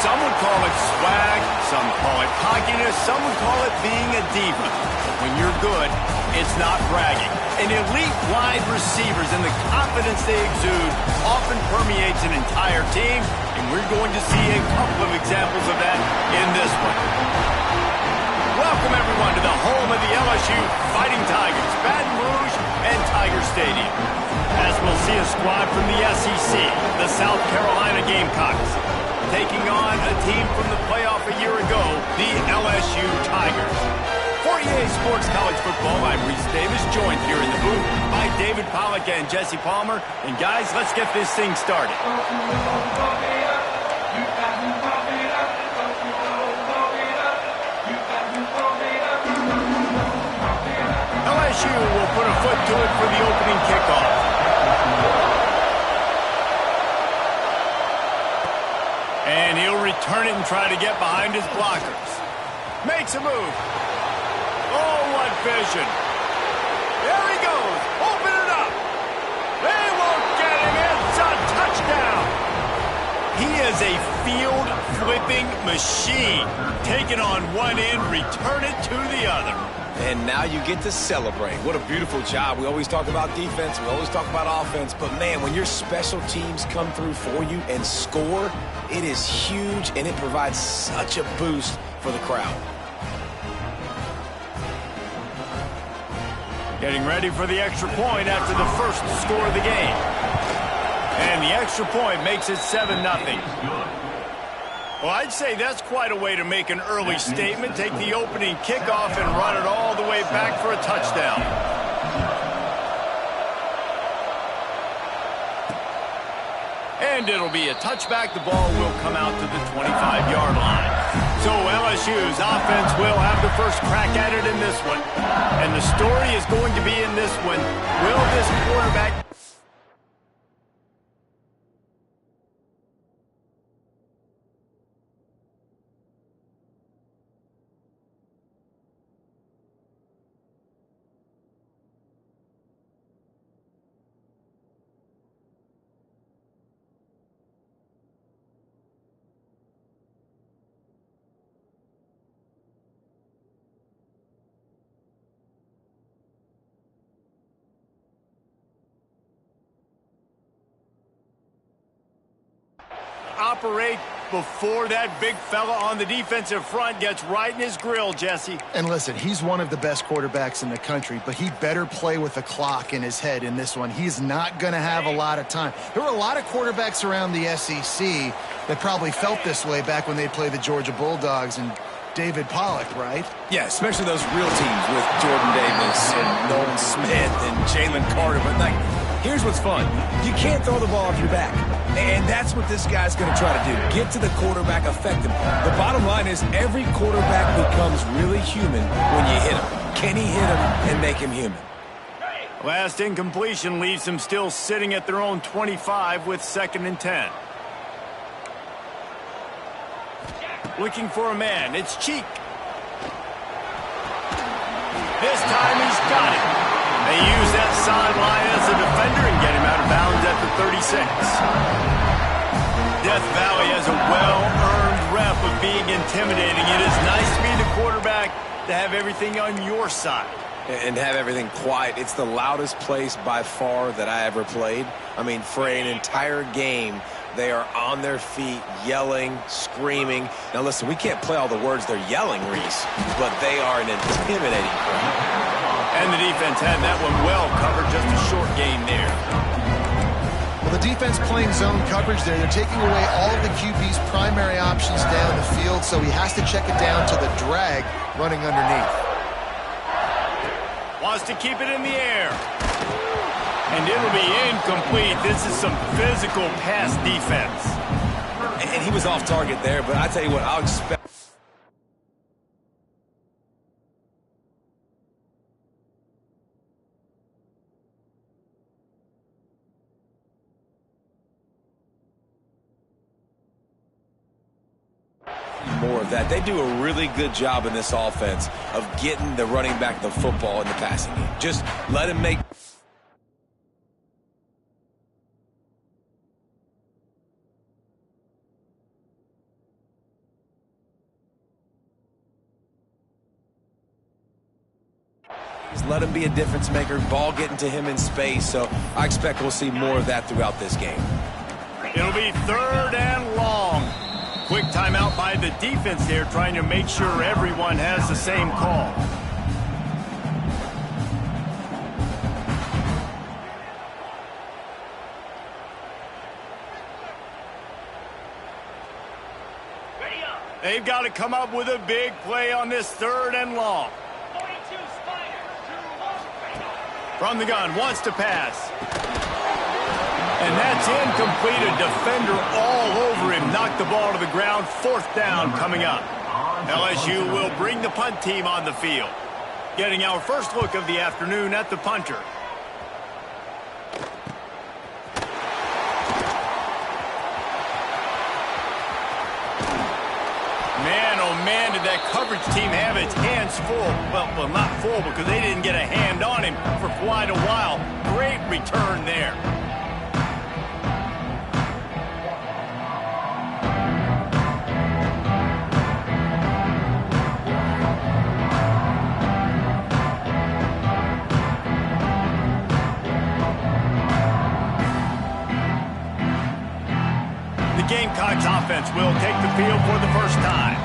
Some would call it swag, some call it cockiness, some would call it being a diva. But when you're good, it's not bragging. And elite wide receivers and the confidence they exude often permeates an entire team, and we're going to see a couple of examples of that in this one. Welcome, everyone, to the home of the LSU Fighting Tigers, Baton Rouge and Tiger Stadium. As we'll see a squad from the SEC, the South Carolina Gamecocks, taking on a team from the playoff a year ago, the LSU Tigers. For EA Sports College Football, I'm Reese Davis, joined here in the booth by David Pollack and Jesse Palmer. And guys, let's get this thing started. LSU will put a foot to it for the opening kickoff. And he'll return it and try to get behind his blockers. Makes a move. Oh, what vision. There he goes. Open it up. They won't get him. It's a touchdown. He is a field-flipping machine. Take it on one end, return it to the other. And now you get to celebrate. What a beautiful job. We always talk about defense. We always talk about offense. But, man, when your special teams come through for you and score, it is huge, and it provides such a boost for the crowd. Getting ready for the extra point after the first score of the game. And the extra point makes it 7-0. Well, I'd say that's quite a way to make an early statement. Take the opening kickoff and run it all the way back for a touchdown. And it'll be a touchback. The ball will come out to the 25-yard line. So LSU's offense will have the first crack at it in this one. And the story is going to be in this one. Will this quarterback... operate before that big fella on the defensive front gets right in his grill, Jesse. And listen, he's one of the best quarterbacks in the country, but he better play with a clock in his head in this one. He's not going to have a lot of time. There were a lot of quarterbacks around the SEC that probably felt this way back when they played the Georgia Bulldogs and David Pollack, right? Yeah, especially those real teams with Jordan Davis and Nolan Smith and Jalen Carter. But, like, here's what's fun. You can't throw the ball off your back. And that's what this guy's going to try to do. Get to the quarterback, affect him. The bottom line is every quarterback becomes really human when you hit him. Can he hit him and make him human? Last incompletion leaves them still sitting at their own 25 with 2nd and 10. Looking for a man. It's Cheek. This time he's got it. They use that sideline as a defender and get him out of bounds at the 36. Death Valley has a well-earned rep of being intimidating. It is nice to be the quarterback to have everything on your side. And have everything quiet. It's the loudest place by far that I ever played. I mean, for an entire game, they are on their feet, yelling, screaming. Now, listen, we can't play all the words they're yelling, Reese, but they are an intimidating crowd. And the defense had that one well covered, just a short gain there. Well, the defense playing zone coverage there. They're taking away all of the QB's primary options down the field, so he has to check it down to the drag running underneath. Wants to keep it in the air. And it'll be incomplete. This is some physical pass defense. And he was off target there, but I tell you what, I'll expect... more of that. They do a really good job in this offense of getting the running back the football in the passing game. Just let him make... Just let him be a difference maker, ball getting to him in space. So I expect we'll see more of that throughout this game. It'll be 3rd and long. Quick timeout by the defense there, trying to make sure everyone has the same call. They've got to come up with a big play on this 3rd and long. From the gun, wants to pass. And that's incomplete. A defender all over him. Knocked the ball to the ground. 4th down coming up. LSU will bring the punt team on the field. Getting our first look of the afternoon at the punter. Man, oh man, did that coverage team have its hands full. Well, not full because they didn't get a hand on him for quite a while. Great return there. The Gamecocks offense will take the field for the first time.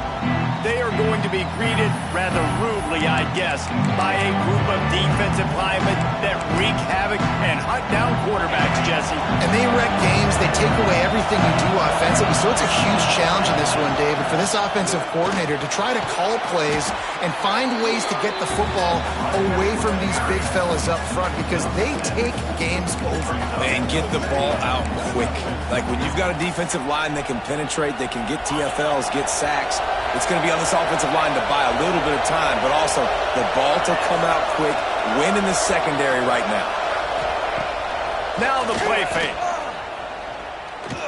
They are going to be greeted rather rudely, I guess, by a group of defensive linemen that wreak havoc and hunt down quarterbacks, Jesse. And they wreck games. They take away everything you do offensively. So it's a huge challenge in this one, David, for this offensive coordinator to try to call plays and find ways to get the football away from these big fellas up front because they take games over. And get the ball out quick. Like when you've got a defensive line that can penetrate, that can get TFLs, get sacks, it's going to be on this offensive line to buy a little bit of time, but also the ball to come out quick, win in the secondary right now. Now the play fake.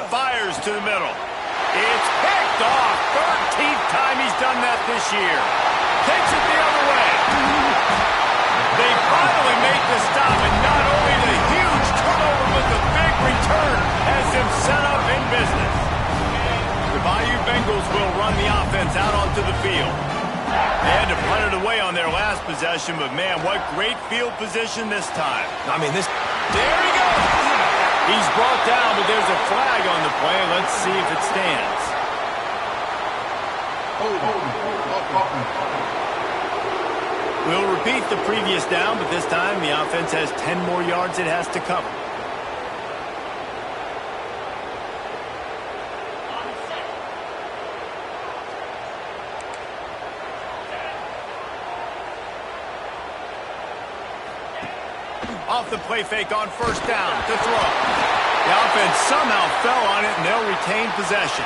Fires to the middle. It's picked off. 13th time he's done that this year. Takes it the other way. They finally make the stop, and not only the huge turnover, but the big return has them set up in business. The Bayou Bengals will run the offense out onto the field. They had to punt it away on their last possession, but man, what great field position this time. I mean, this... There he goes. He's brought down, but there's a flag on the play. Let's see if it stands. We'll repeat the previous down, but this time the offense has 10 more yards it has to cover. Off the play fake on 1st down to throw. The offense somehow fell on it, and they'll retain possession.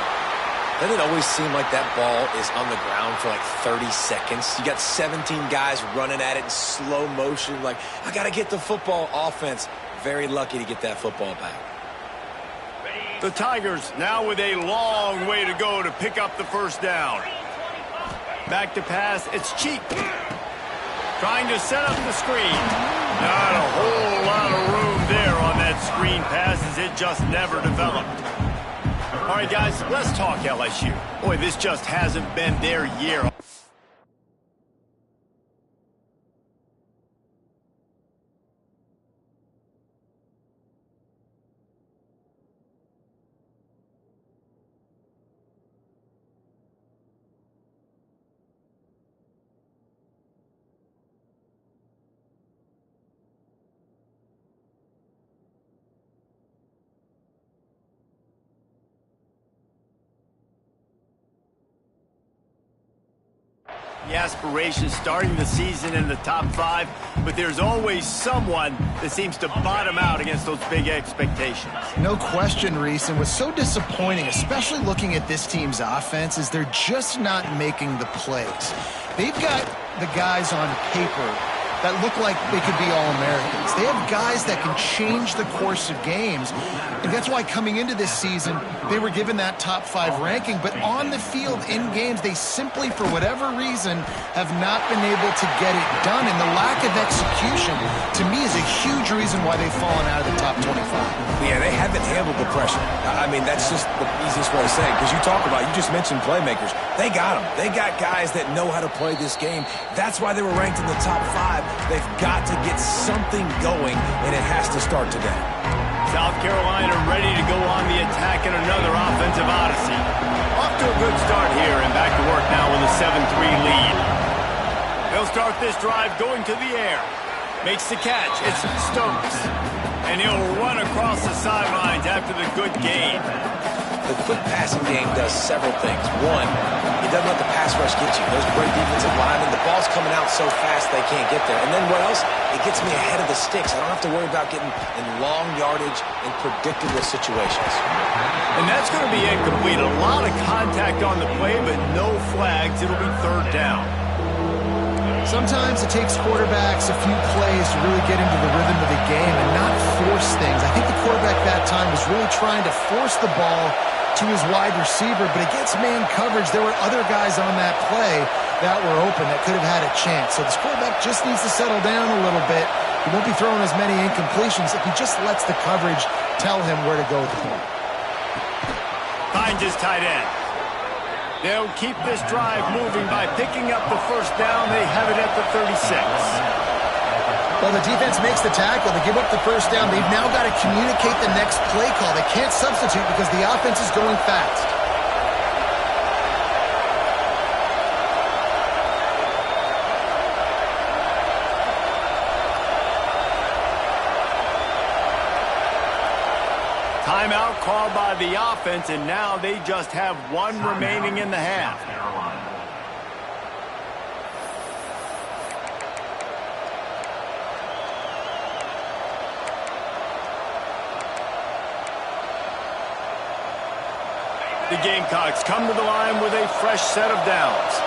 Doesn't it always seem like that ball is on the ground for like 30 seconds? You got 17 guys running at it in slow motion. Like, I got to get the football. Offense, very lucky to get that football back. The Tigers now with a long way to go to pick up the 1st down. Back to pass. It's Cheek. Trying to set up the screen. Not a whole lot of room there on that screen pass as it just never developed. All right, guys, let's talk LSU. Boy, this just hasn't been their year. The aspirations starting the season in the top 5, but there's always someone that seems to bottom out against those big expectations. No question, Reese, and what's so disappointing, especially looking at this team's offense, is they're just not making the plays. They've got the guys on paper that look like they could be All-Americans. They have guys that can change the course of games, and that's why coming into this season, they were given that top 5 ranking, but on the field, in games, they simply, for whatever reason, have not been able to get it done, and the lack of execution, to me, is a huge major reason why they've fallen out of the top 25. Yeah, they haven't handled the pressure. I mean, that's just the easiest way to say it. Because you just mentioned playmakers. They got them. They got guys that know how to play this game. That's why they were ranked in the top 5. They've got to get something going, and it has to start today. South Carolina ready to go on the attack in another offensive odyssey. Off to a good start here, and back to work now with a 7-3 lead. They'll start this drive going to the air. Makes the catch. It's Stokes. And he'll run across the sidelines after the good gain. The quick passing game does several things. One, it doesn't let the pass rush get you. Those great defensive linemen, the ball's coming out so fast they can't get there. And then what else? It gets me ahead of the sticks. I don't have to worry about getting in long yardage and predictable situations. And that's going to be incomplete. A lot of contact on the play, but no flags. It'll be third down. Sometimes it takes quarterbacks a few plays to really get into the rhythm of the game and not force things. I think the quarterback that time was really trying to force the ball to his wide receiver, but against man coverage, there were other guys on that play that were open that could have had a chance. So this quarterback just needs to settle down a little bit. He won't be throwing as many incompletions if he just lets the coverage tell him where to go with the ball. Finds his tight end. They'll keep this drive moving by picking up the first down. They have it at the 36. Well, the defense makes the tackle. They give up the first down. They've now got to communicate the next play call. They can't substitute because the offense is going fast. Timeout called by the offense, and now they just have one remaining in the half. The Gamecocks come to the line with a fresh set of downs.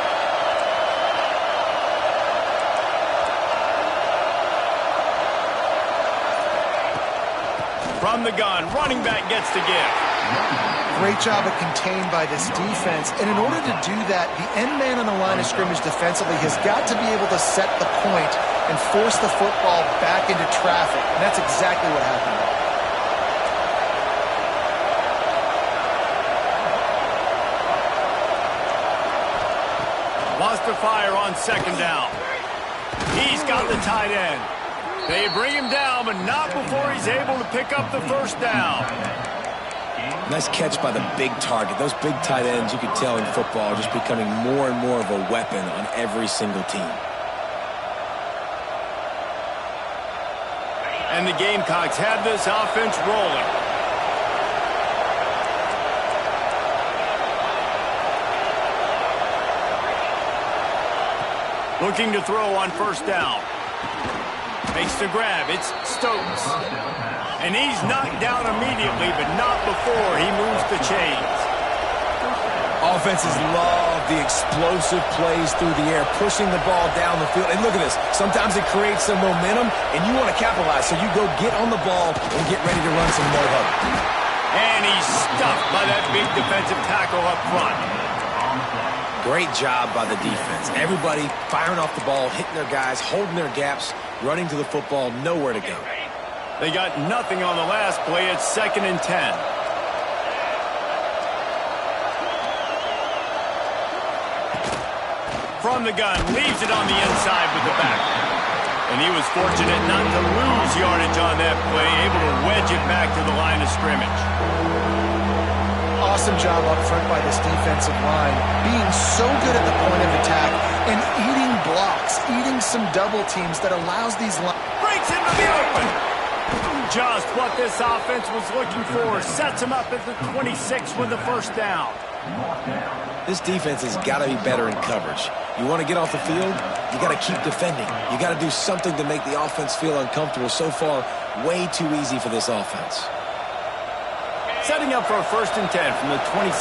From the gun, running back gets the give. Great job of contained by this defense. And in order to do that, the end man on the line of scrimmage defensively has got to be able to set the point and force the football back into traffic. And that's exactly what happened. Wants to fire on second down. He's got the tight end. They bring him down, but not before he's able to pick up the first down. Nice catch by the big target. Those big tight ends, you could tell in football, are just becoming more and more of a weapon on every single team. And the Gamecocks have this offense rolling. Looking to throw on first down. Makes the grab. It's Stokes. And he's knocked down immediately, but not before he moves the chains. Offenses love the explosive plays through the air, pushing the ball down the field. And look at this. Sometimes it creates some momentum, and you want to capitalize. So you go get on the ball and get ready to run some no huddle. And he's stuffed by that big defensive tackle up front. Great job by the defense. Everybody firing off the ball, hitting their guys, holding their gaps, running to the football, nowhere to go. They got nothing on the last play. It's 2nd and 10. From the gun, leaves it on the inside with the back. And he was fortunate not to lose yardage on that play, able to wedge it back to the line of scrimmage. Awesome job up front by this defensive line, being so good at the point of attack and eating blocks, eating some double teams that allows these lines. Breaks into the open. Just what this offense was looking for. Sets him up at the 26 with the first down. This defense has got to be better in coverage. You want to get off the field, you got to keep defending. You got to do something to make the offense feel uncomfortable. So far, way too easy for this offense. Setting up for a 1st and 10 from the 26.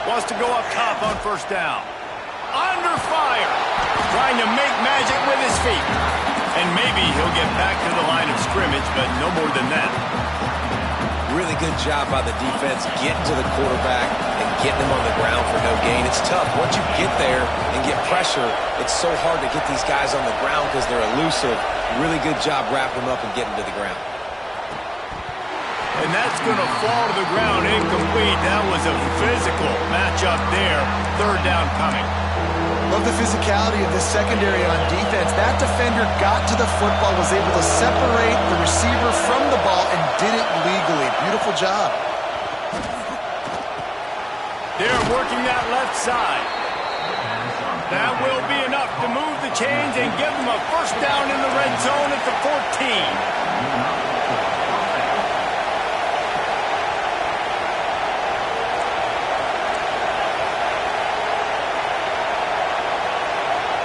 Wants to go up top on first down. Under fire. Trying to make magic with his feet. And maybe he'll get back to the line of scrimmage, but no more than that. Really good job by the defense getting to the quarterback and getting them on the ground for no gain. It's tough. Once you get there and get pressure, it's so hard to get these guys on the ground because they're elusive. Really good job wrapping them up and getting to the ground. And that's going to fall to the ground incomplete. That was a physical matchup there. Third down coming. Love the physicality of this secondary on defense. That defender got to the football, was able to separate the receiver from the ball, and did it legally. Beautiful job. They're working that left side. That will be enough to move the chains and give them a first down in the red zone at the 14.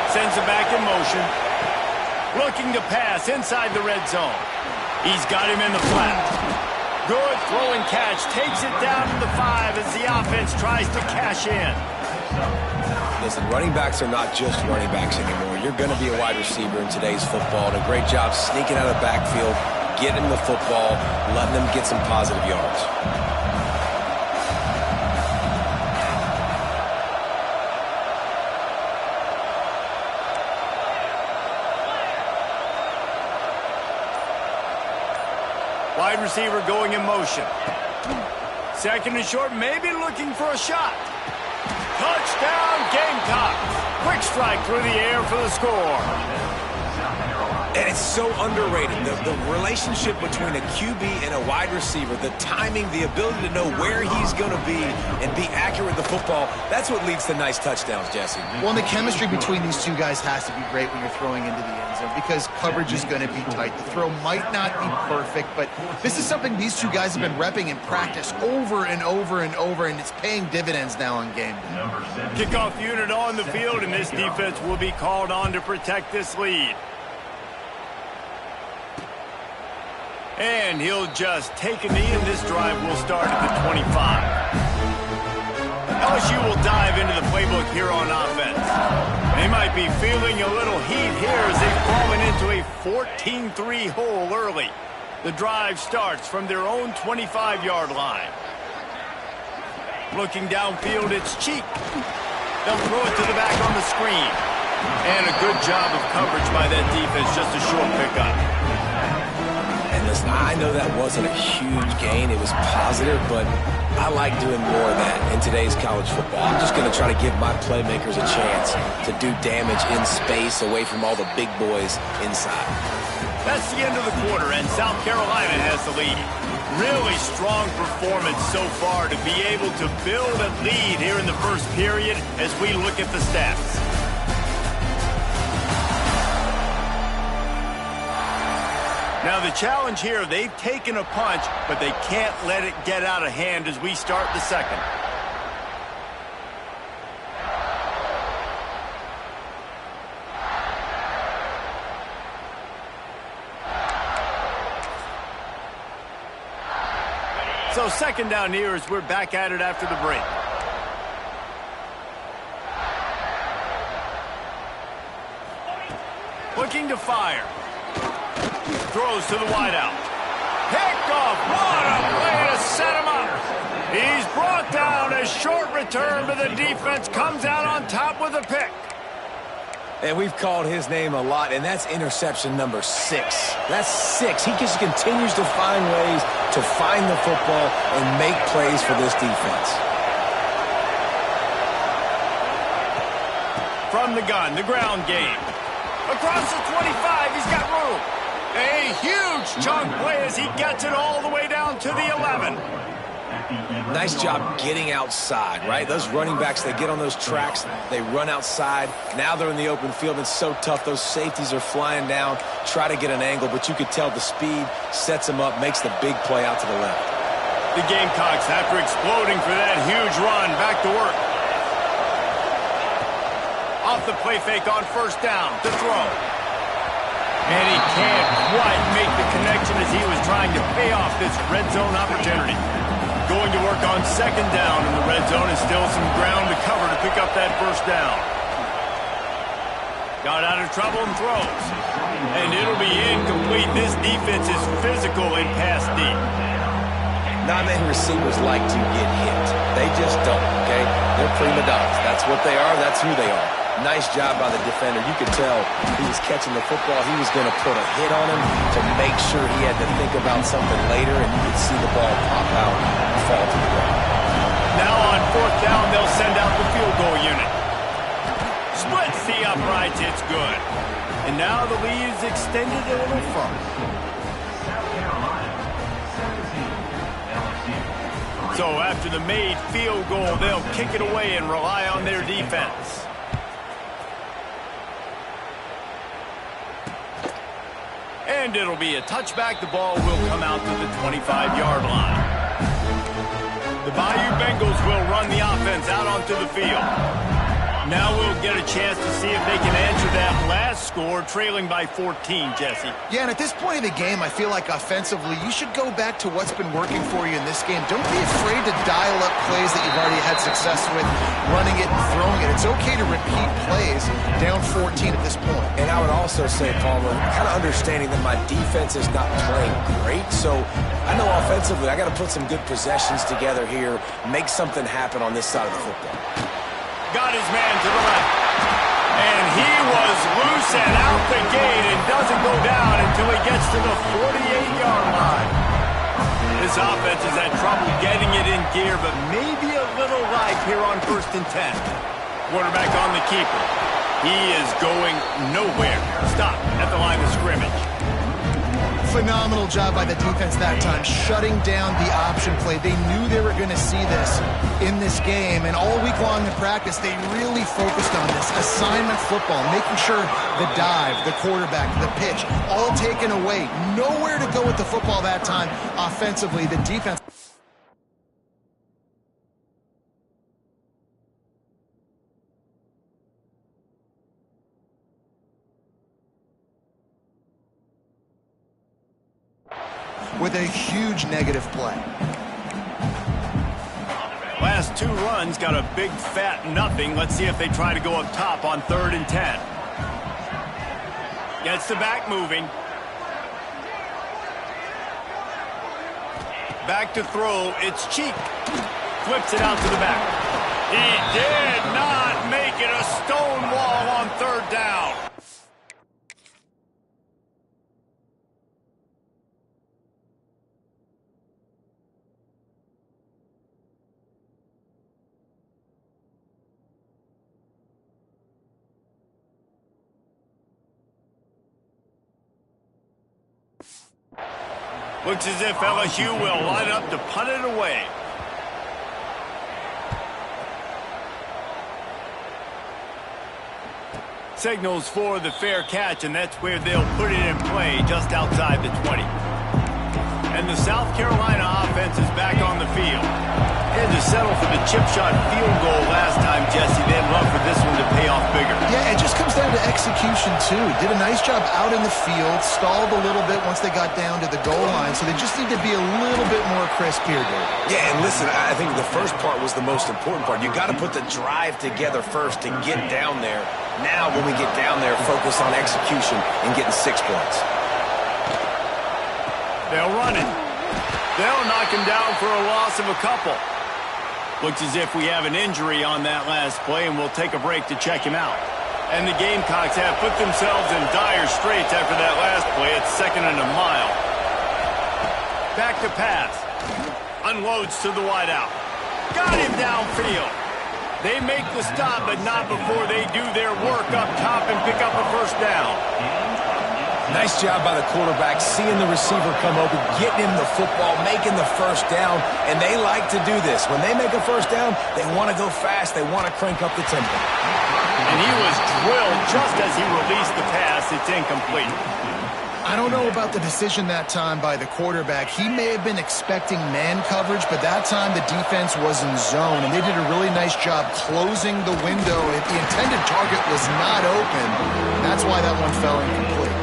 Sends it back in motion. Looking to pass inside the red zone. He's got him in the flat. Good throw and catch. Takes it down to the 5 as the offense tries to cash in. Listen, running backs are not just running backs anymore. You're going to be a wide receiver in today's football. And a great job sneaking out of the backfield, getting them the football, letting them get some positive yards. Wide receiver going in motion. Second and short, maybe looking for a shot. Touchdown, Gamecocks. Quick strike through the air for the score. And it's so underrated. The relationship between a QB and a wide receiver, the timing, the ability to know where he's going to be and be accurate with the football, that's what leads to nice touchdowns, Jesse. Well, and the chemistry between these two guys has to be great when you're throwing into the end zone because coverage is going to be tight. The throw might not be perfect, but this is something these two guys have been repping in practice over and over and over, and it's paying dividends now on game day. Kickoff unit on the field, and this defense will be called on to protect this lead. And he'll just take a knee, and this drive will start at the 25. LSU will dive into the playbook here on offense. They might be feeling a little heat here as they've fallen into a 14-3 hole early. The drive starts from their own 25-yard line. Looking downfield, it's Cheek. They'll throw it to the back on the screen. And a good job of coverage by that defense, just a short pickup. And listen, I know that wasn't a huge gain. It was positive, but I like doing more of that in today's college football. I'm just going to try to give my playmakers a chance to do damage in space away from all the big boys inside. That's the end of the quarter, and South Carolina has the lead. Really strong performance so far to be able to build a lead here in the first period as we look at the stats. Now the challenge here, they've taken a punch, but they can't let it get out of hand as we start the second. So second down here as we're back at it after the break. Looking to fire. Throws to the wideout. Picked off. What a play to set him up. He's brought down. A short return, but the defense comes out on top with a pick. And we've called his name a lot, and that's interception number 6. That's 6. He just continues to find ways to find the football and make plays for this defense. From the gun, the ground game. Across the 25, he's got room. A huge chunk play as he gets it all the way down to the 11. Nice job getting outside, right? Those running backs, they get on those tracks, they run outside. Now they're in the open field. It's so tough. Those safeties are flying down, try to get an angle, but you could tell the speed sets them up, makes the big play out to the left. The Gamecocks, after exploding for that huge run, back to work. Off the play fake on first down to throw. And he can't quite make the connection as he was trying to pay off this red zone opportunity. Going to work on second down in the red zone, and still some ground to cover to pick up that first down. Got out of trouble and throws. And it'll be incomplete. This defense is physical in pass deep. Not many receivers like to get hit. They just don't, okay? They're prima donnas. That's what they are. That's who they are. Nice job by the defender. You could tell he was catching the football. He was going to put a hit on him to make sure he had to think about something later, and you could see the ball pop out and fall to the ground. Now on 4th down, they'll send out the field goal unit. Splits the uprights. It's good. And now the lead is extended a little further. So after the made field goal, they'll kick it away and rely on their defense. And it'll be a touchback. The ball will come out to the 25-yard line. The Bayou Bengals will run the offense out onto the field. Now we'll get a chance to see if they can answer that last score, trailing by 14, Jesse. Yeah, and at this point in the game, I feel like offensively, you should go back to what's been working for you in this game. Don't be afraid to dial up plays that you've already had success with, running it and throwing it. It's okay to repeat plays down 14 at this point. And I would also say, Palmer, kind of understanding that my defense is not playing great, so I know offensively I got to put some good possessions together here, make something happen on this side of the football. Got his man to the left. And he was loose and out the gate and doesn't go down until he gets to the 48-yard line. This offense has had trouble getting it in gear, but maybe a little life here on 1st and 10. Quarterback on the keeper. He is going nowhere. Stop at the line of scrimmage. Phenomenal job by the defense that time, shutting down the option play. They knew they were going to see this in this game, and all week long in practice, they really focused on this assignment football, making sure the dive, the quarterback, the pitch, all taken away. Nowhere to go with the football that time offensively. The defense... with a huge negative play. Last 2 runs got a big fat nothing. Let's see if they try to go up top on 3rd and 10. Gets the back moving. Back to throw. It's Cheek. Flips it out to the back. He did not make it. A stone wall on 3rd down. Looks as if LSU will line up to punt it away. Signals for the fair catch, and that's where they'll put it in play, just outside the 20. And the South Carolina offense is back on the field. Had to settle for the chip shot field goal last time, Jesse. They'd love for this one to pay off bigger. Yeah, it just comes down to execution, too. Did a nice job out in the field, stalled a little bit once they got down to the goal line, so they just need to be a little bit more crisp here, Dave. Yeah, and listen, I think the first part was the most important part. You got to put the drive together first to get down there. Now, when we get down there, focus on execution and getting 6 points. They'll run it. They'll knock him down for a loss of a couple. Looks as if we have an injury on that last play, and we'll take a break to check him out. And the Gamecocks have put themselves in dire straits after that last play. It's 2nd and a mile. Back to pass. Unloads to the wideout. Got him downfield. They make the stop, but not before they do their work up top and pick up a 1st down. Nice job by the quarterback, seeing the receiver come open, getting him the football, making the 1st down, and they like to do this. When they make a 1st down, they want to go fast, they want to crank up the tempo. And he was drilled just as he released the pass. It's incomplete. I don't know about the decision that time by the quarterback. He may have been expecting man coverage, but that time the defense was in zone, and they did a really nice job closing the window. If the intended target was not open, that's why that one fell incomplete.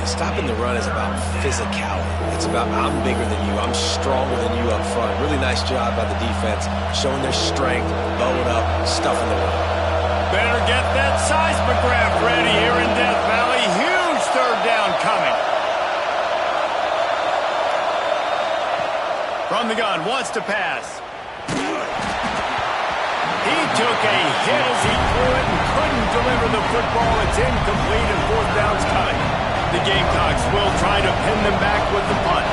Stopping the run is about physicality. It's about I'm bigger than you, I'm stronger than you up front. Really nice job by the defense, showing their strength, bowing up, stuffing the run. Better get that seismograph ready here in Death Valley. Huge 3rd down coming. From the gun, wants to pass. He took a hit as he threw it and couldn't deliver the football. It's incomplete and fourth down's coming. The Gamecocks will try to pin them back with the punt.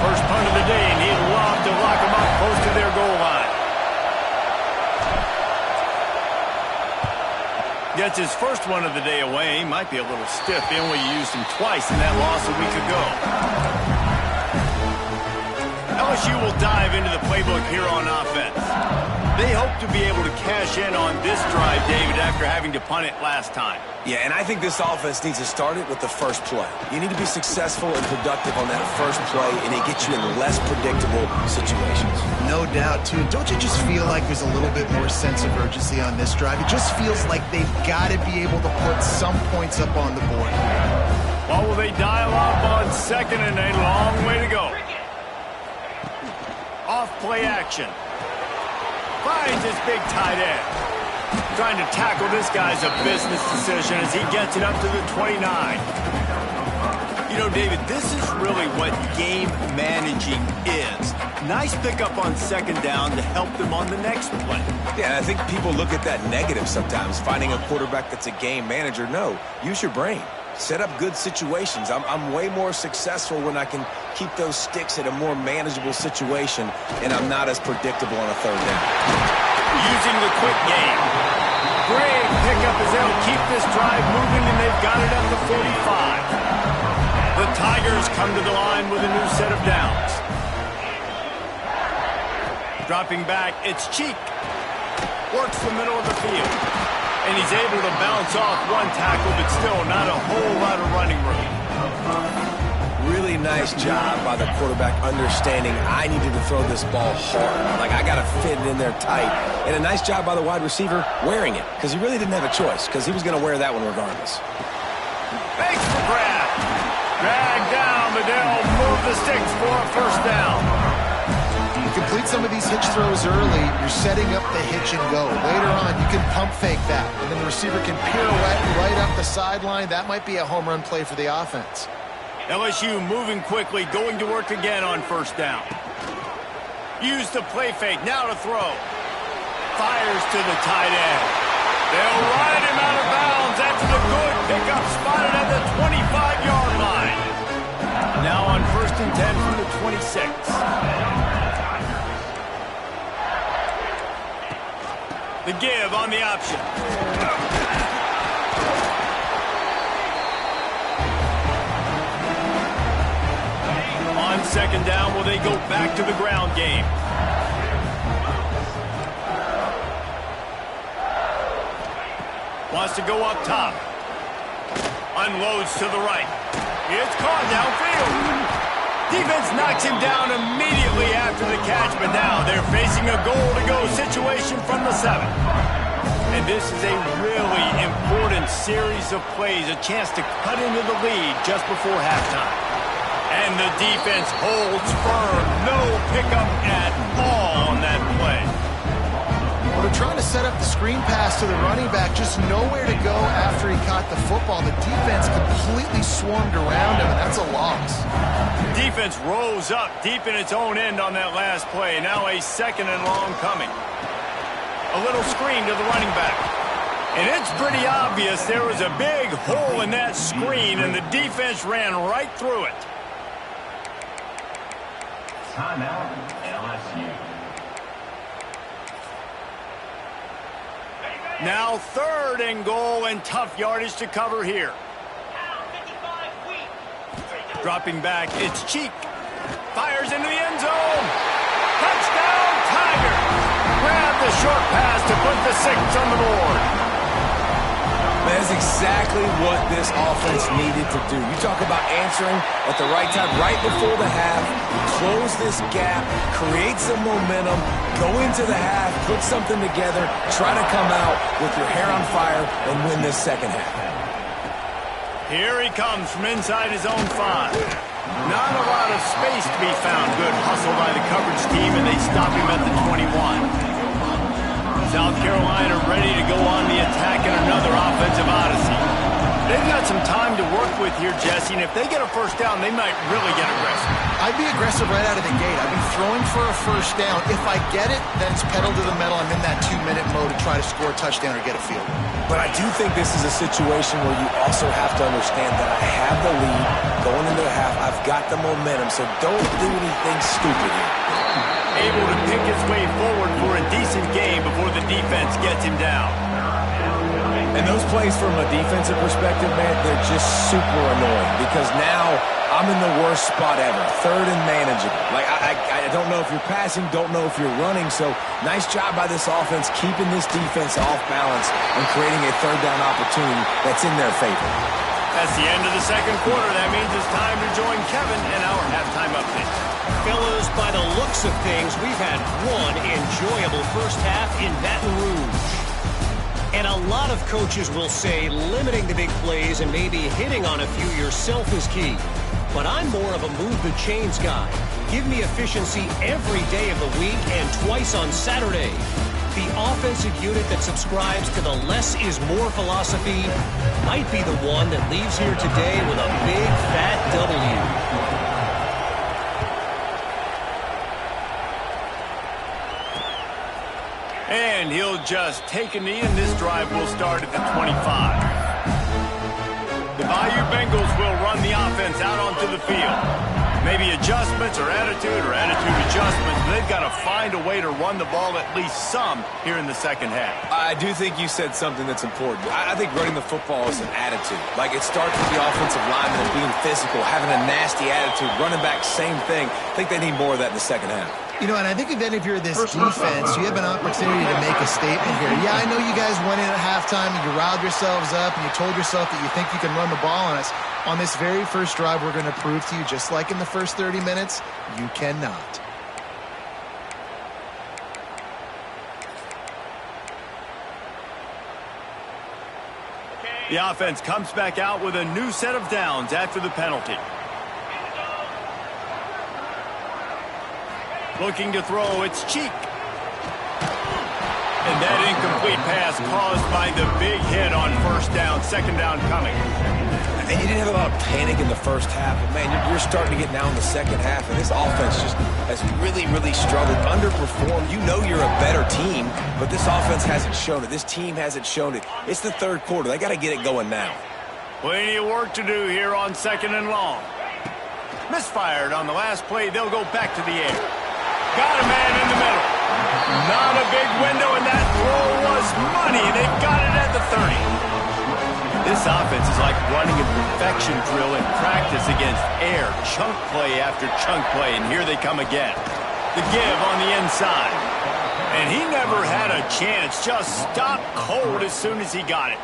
First punt of the day, and he'd love to lock them up close to their goal line. Gets his first one of the day away. Might be a little stiff. They only used him twice in that loss a week ago. LSU will dive into the playbook here on offense. They hope to be able to cash in on this drive, David, after having to punt it last time. Yeah, and I think this offense needs to start it with the first play. You need to be successful and productive on that first play, and it gets you in less predictable situations. No doubt, too. Don't you just feel like there's a little bit more sense of urgency on this drive? It just feels like they've got to be able to put some points up on the board. Well, will they dial up on second and a long way to go? Off play action. Finds his big tight end. Trying to tackle this guy's a business decision as he gets it up to the 29. You know, David, this is really what game managing is. Nice pickup on second down to help them on the next play. Yeah, and I think people look at that negative sometimes, finding a quarterback that's a game manager. No, use your brain. Set up good situations. I'm way more successful when I can keep those sticks at a more manageable situation, and I'm not as predictable on a third down. Using the quick game. Great pickup as they'll keep this drive moving, and they've got it at the 45. The Tigers come to the line with a new set of downs. Dropping back, it's Cheek. Works the middle of the field. And he's able to bounce off one tackle, but still not a whole lot of running room. Really nice job by the quarterback understanding I needed to throw this ball hard. Like, I got to fit it in there tight. And a nice job by the wide receiver wearing it, because he really didn't have a choice, because he was going to wear that one regardless. Thanks for grab. Drag down, but they'll move the sticks for a first down. Complete some of these hitch throws early, you're setting up the hitch and go. Later on, you can pump fake that, and then the receiver can pirouette right up the sideline. That might be a home run play for the offense. LSU moving quickly, going to work again on first down. Use the play fake, now to throw. Fires to the tight end. They'll ride him out of bounds after the good pickup spotted at the 25-yard line. Now on first and 10 from the 26. The give on the option. On second down, will they go back to the ground game? Wants to go up top. Unloads to the right. It's caught downfield. Defense knocks him down immediately after the catch, but now they're facing a goal-to-go situation from the 7. And this is a really important series of plays, a chance to cut into the lead just before halftime. And the defense holds firm. No pickup at all on that play. Well, they're trying to set up the screen pass to the running back, just nowhere to go after he caught the football. The defense completely swarmed around him, and that's a loss. Defense rose up deep in its own end on that last play. Now a second and long coming. A little screen to the running back. And it's pretty obvious there was a big hole in that screen, and the defense ran right through it. Timeout, LSU. Now third and goal, and tough yardage to cover here. Dropping back, it's Cheek. Fires into the end zone. Touchdown, Tiger. Grab the short pass to put the 6 on the board. That's exactly what this offense needed to do. You talk about answering at the right time, right before the half, close this gap, create some momentum, go into the half, put something together, try to come out with your hair on fire and win this second half. Here he comes from inside his own 5. Not a lot of space to be found. Good hustle by the coverage team, and they stop him at the 21. South Carolina ready to go on the attack in another offensive odyssey. They've got some time to work with here, Jesse, and if they get a first down, they might really get aggressive. I'd be aggressive right out of the gate. I'd be throwing for a first down. If I get it, then it's pedal to the metal. I'm in that 2-minute mode to try to score a touchdown or get a field goal. But I do think this is a situation where you also have to understand that I have the lead going into the half. I've got the momentum, so don't do anything stupid here. Able to pick his way forward for a decent game before the defense gets him down. And those plays from a defensive perspective, man, they're just super annoying because now I'm in the worst spot ever, third and manageable. Like, I don't know if you're passing, don't know if you're running, so nice job by this offense keeping this defense off balance and creating a third down opportunity that's in their favor. That's the end of the second quarter. That means it's time to join Kevin in our halftime update. Fellas, by the looks of things, we've had one enjoyable first half in Baton Rouge. And a lot of coaches will say limiting the big plays and maybe hitting on a few yourself is key. But I'm more of a move the chains guy. Give me efficiency every day of the week and twice on Saturday. The offensive unit that subscribes to the less is more philosophy might be the one that leaves here today with a big fat W. And he'll just take a knee, and this drive will start at the 25. The Bayou Bengals will run the offense out onto the field. Maybe adjustments or attitude adjustments. They've got to find a way to run the ball at least some here in the second half. I do think you said something that's important. I think running the football is an attitude. Like, it starts with the offensive lineman being physical, having a nasty attitude. Running back, same thing. I think they need more of that in the second half. You know, and I think then if you're this defense, you have an opportunity to make a statement here. Yeah, I know you guys went in at halftime and you riled yourselves up and you told yourself that you think you can run the ball on us. On this very first drive, we're going to prove to you, just like in the first 30 minutes, you cannot. The offense comes back out with a new set of downs after the penalty. Looking to throw, it's Cheek. And that incomplete pass caused by the big hit on first down, second down coming. And you didn't have a lot of panic in the first half, but man, you're starting to get now in the second half, and this offense just has really, really struggled, underperformed. You know you're a better team, but this offense hasn't shown it. This team hasn't shown it. It's the third quarter. They got to get it going now. Plenty of work to do here on second and long. Misfired on the last play. They'll go back to the air. Got a man in the middle. Not a big window, and that throw was money. They've got it at the 30. This offense is like running a perfection drill in practice against air. Chunk play after chunk play, and here they come again. The give on the inside. And he never had a chance. Just stopped cold as soon as he got it.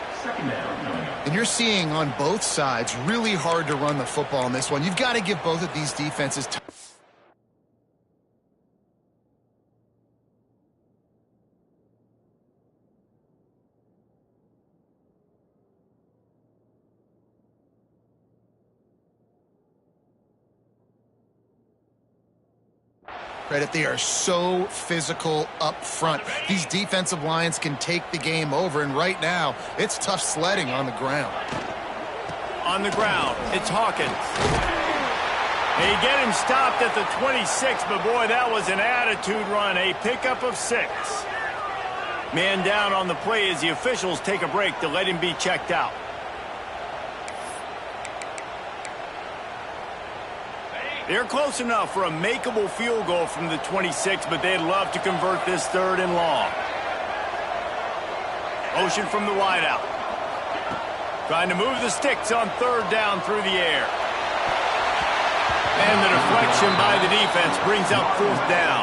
And you're seeing on both sides really hard to run the football in this one. You've got to give both of these defenses time. Credit, they are so physical up front. These defensive lines can take the game over, and right now, it's tough sledding on the ground. On the ground, it's Hawkins. They get him stopped at the 26, but boy, that was an attitude run, a pickup of 6. Man down on the play as the officials take a break to let him be checked out. They're close enough for a makeable field goal from the 26, but they'd love to convert this third and long. Motion from the wideout. Trying to move the sticks on third down through the air. And the deflection by the defense brings up fourth down.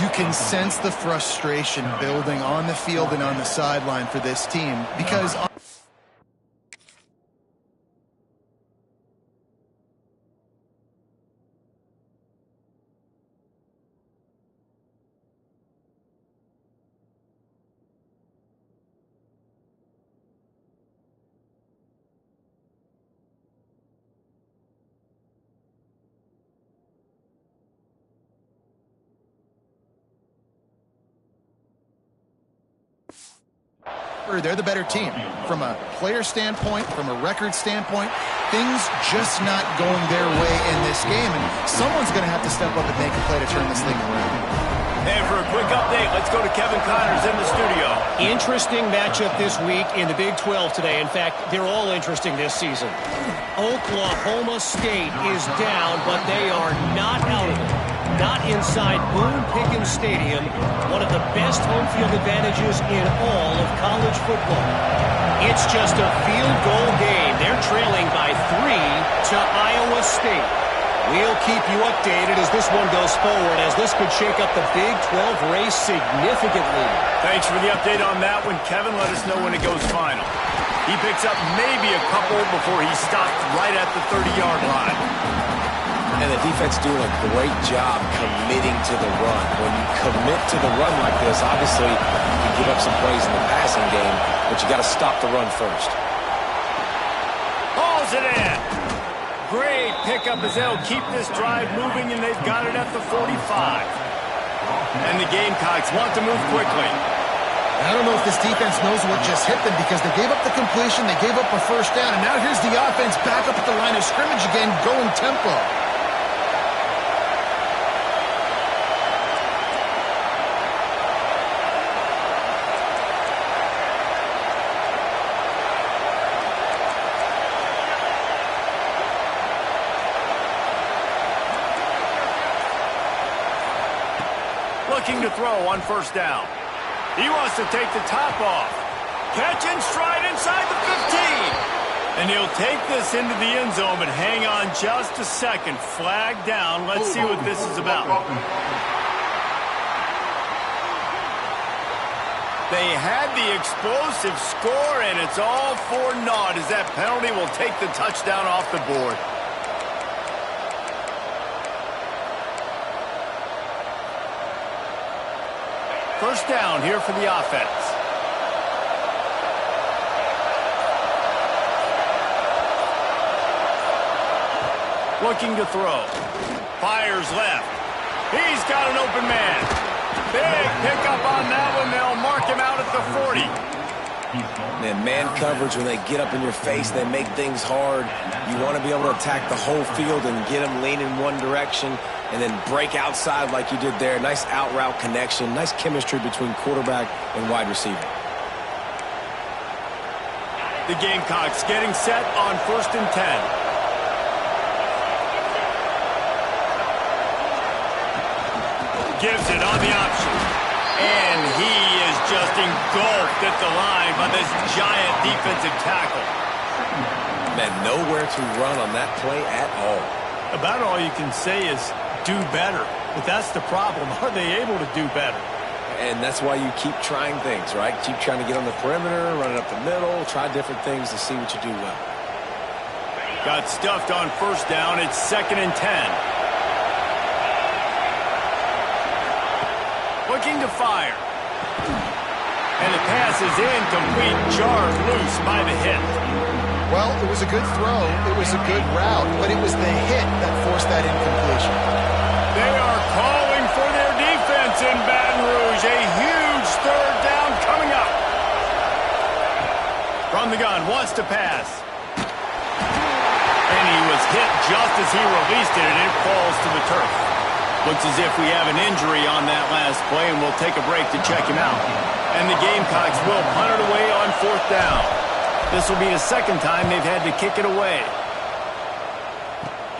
You can sense the frustration building on the field and on the sideline for this team because paper, they're the better team. From a player standpoint, from a record standpoint, things just not going their way in this game. And someone's going to have to step up and make a play to turn this thing around. And for a quick update, let's go to Kevin Connors in the studio. Interesting matchup this week in the Big 12 today. In fact, they're all interesting this season. Oklahoma State is down, but they are not out of it. Not inside Boone Pickens Stadium, one of the best home field advantages in all of college football. It's just a field goal game. They're trailing by 3 to Iowa State. We'll keep you updated as this one goes forward, as this could shake up the Big 12 race significantly. Thanks for the update on that one, Kevin. Let us know when it goes final. He picks up maybe a couple before he stops right at the 30-yard line. And the defense doing a great job committing to the run. When you commit to the run like this, obviously you can give up some plays in the passing game, but you got to stop the run first. Hauls it in. Great pickup as they'll keep this drive moving, and they've got it at the 45. And the Gamecocks want to move quickly. I don't know if this defense knows what just hit them, because they gave up the completion, they gave up a first down, and now here's the offense back up at the line of scrimmage again, going tempo. Looking to throw on first down. He wants to take the top off. Catch and stride inside the 15. And he'll take this into the end zone, but hang on just a second. Flag down. Let's see what this is about. They had the explosive score, and it's all for naught as that penalty will take the touchdown off the board. First down here for the offense. Looking to throw. Fires left. He's got an open man. Big pickup on that one. They'll mark him out at the 40. Man coverage, when they get up in your face, they make things hard. You want to be able to attack the whole field and get them leaning one direction and then break outside like you did there. Nice out route connection. Nice chemistry between quarterback and wide receiver. The Gamecocks getting set on 1st and 10. Gives it on the option. And he is just engulfed at the line by this giant defensive tackle. Man, nowhere to run on that play at all. About all you can say is do better. But that's the problem. Are they able to do better? And that's why you keep trying things, right? Keep trying to get on the perimeter, run it up the middle, try different things to see what you do well. Got stuffed on first down. It's 2nd and 10. Looking to fire. And the pass is incomplete. Jarred loose by the hit. Well, it was a good throw. It was a good route, but it was the hit that forced that incompletion. They are calling for their defense in Baton Rouge. A huge 3rd down coming up. From the gun, wants to pass. And he was hit just as he released it, and it falls to the turf. Looks as if we have an injury on that last play, and we'll take a break to check him out. And the Gamecocks will punt it away on 4th down. This will be the 2nd time they've had to kick it away.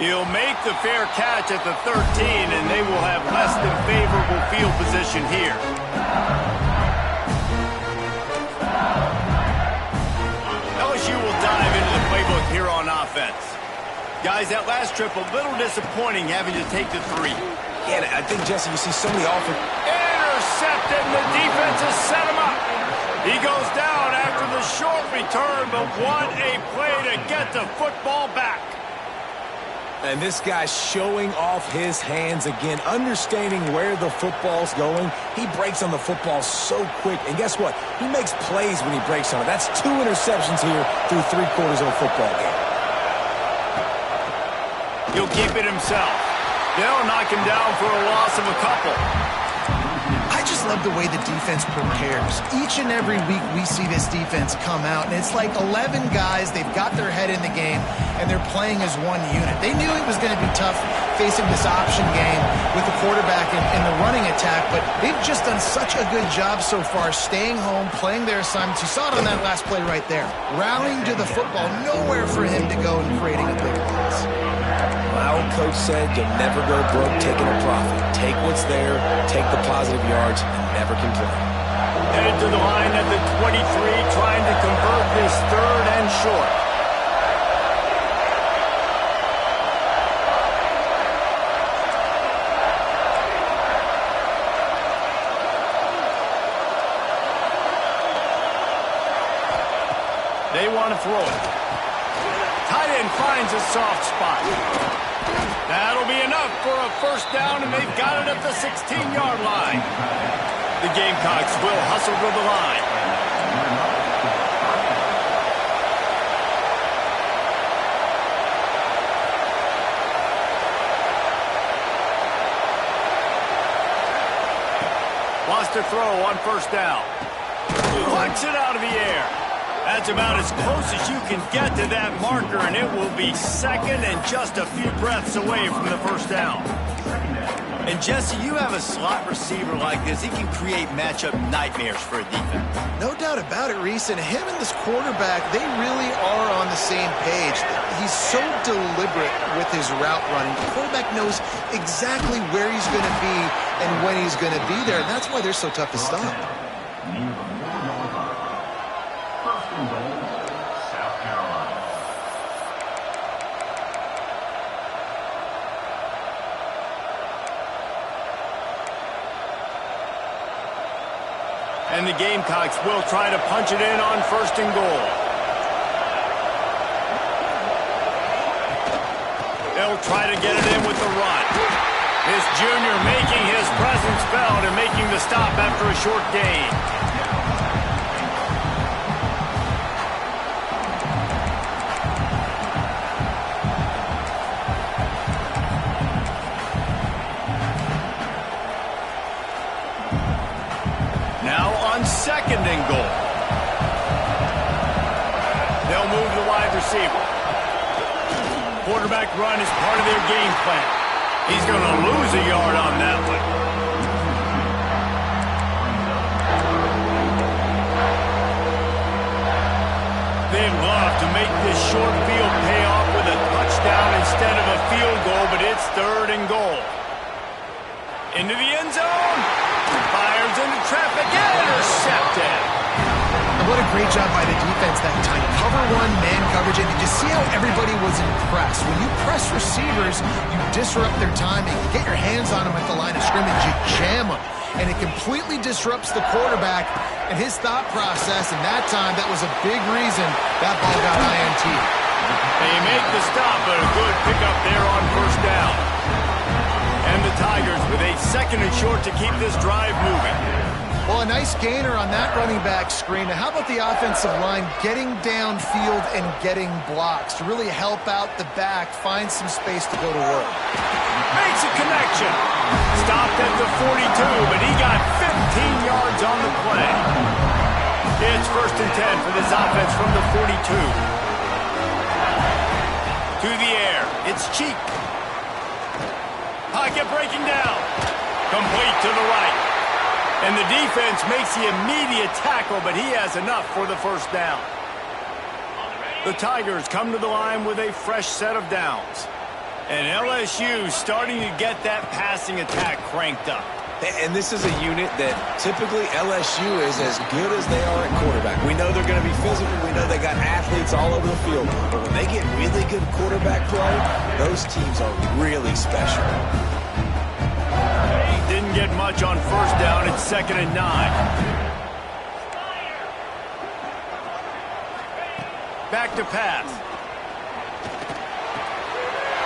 He'll make the fair catch at the 13, and they will have less than favorable field position here. LSU will dive into the playbook here on offense. Guys, that last trip a little disappointing having to take the 3. Yeah, I think, Jesse, you see so many offense. Intercepted, and the defense has set him up. He goes down after the short return, but what a play to get the football back. And this guy's showing off his hands again, understanding where the football's going. He breaks on the football so quick, and guess what? He makes plays when he breaks on it. That's 2 interceptions here through 3 quarters of a football game. He'll keep it himself. They'll knock him down for a loss of a couple. I just love the way the defense prepares. Each and every week we see this defense come out, and it's like 11 guys. They've got their head in the game, and they're playing as one unit. They knew it was going to be tough facing this option game with the quarterback in the running attack, but they've just done such a good job so far staying home, playing their assignments. You saw it on that last play right there. Rallying to the football, nowhere for him to go and creating a big loss. My old coach said you'll never go broke taking a profit. Take what's there, take the positive yards, and never complain. Headed to the line at the 23, trying to convert this 3rd and short. They want to throw it. Tight end finds a soft spot. That'll be enough for a first down, and they've got it at the 16-yard line. The Gamecocks will hustle to the line. Lost a throw on first down. Punch it out of the air. That's about as close as you can get to that marker, and it will be second and just a few breaths away from the first down. And, Jesse, you have a slot receiver like this. He can create matchup nightmares for a defense. No doubt about it, Reese. And him and this quarterback, they really are on the same page. He's so deliberate with his route running. The quarterback knows exactly where he's going to be and when he's going to be there, and that's why they're so tough to stop. And the Gamecocks will try to punch it in on 1st and goal. They'll try to get it in with the run. This junior making his presence felt and making the stop after a short gain. Now on 2nd and goal. They'll move the wide receiver. Quarterback run is part of their game plan. He's going to lose a yard on that one. They'd love to make this short field pay off with a touchdown instead of a field goal, but it's 3rd and goal. Into the end zone. Fires into traffic and intercepted. What a great job by the defense that time. Cover 1, man coverage, and you just see how everybody was impressed. When you press receivers, you disrupt their timing. You get your hands on them at the line of scrimmage, you jam them. And it completely disrupts the quarterback and his thought process, and that time, that was a big reason that ball got INT. They make the stop, but a good pickup there on first down. And the Tigers with a 2nd and short to keep this drive moving. Well, a nice gainer on that running back screen. Now, how about the offensive line getting downfield and getting blocks to really help out the back, find some space to go to work? Makes a connection. Stopped at the 42, but he got 15 yards on the play. It's 1st and 10 for this offense from the 42. To the air. It's Cheek. Pocket breaking down. Complete to the right. And the defense makes the immediate tackle, but he has enough for the first down. The Tigers come to the line with a fresh set of downs. And LSU starting to get that passing attack cranked up. And this is a unit that typically LSU is as good as they are at quarterback. We know they're going to be physical. We know they got athletes all over the field. But when they get really good quarterback play, those teams are really special. Didn't get much on first down. It's 2nd and 9. Back to pass.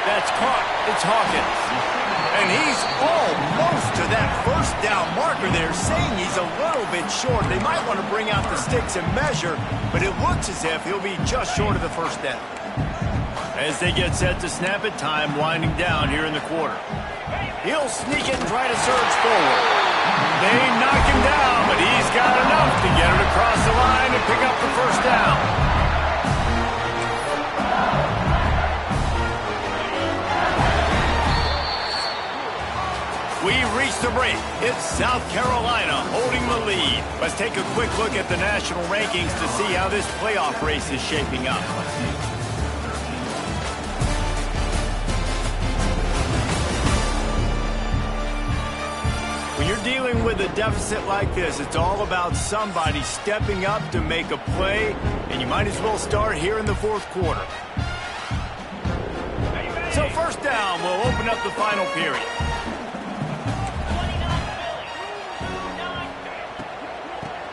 That's caught. It's Hawkins. And he's almost to that first down marker there, saying he's a little bit short. They might want to bring out the sticks and measure, but it looks as if he'll be just short of the first down. As they get set to snap it, time winding down here in the quarter. He'll sneak it and try to surge forward. They knock him down, but he's got enough to get it across the line and pick up the first down. We've reached the break. It's South Carolina holding the lead. Let's take a quick look at the national rankings to see how this playoff race is shaping up. When you're dealing with a deficit like this, it's all about somebody stepping up to make a play, and you might as well start here in the fourth quarter. So first down will open up the final period.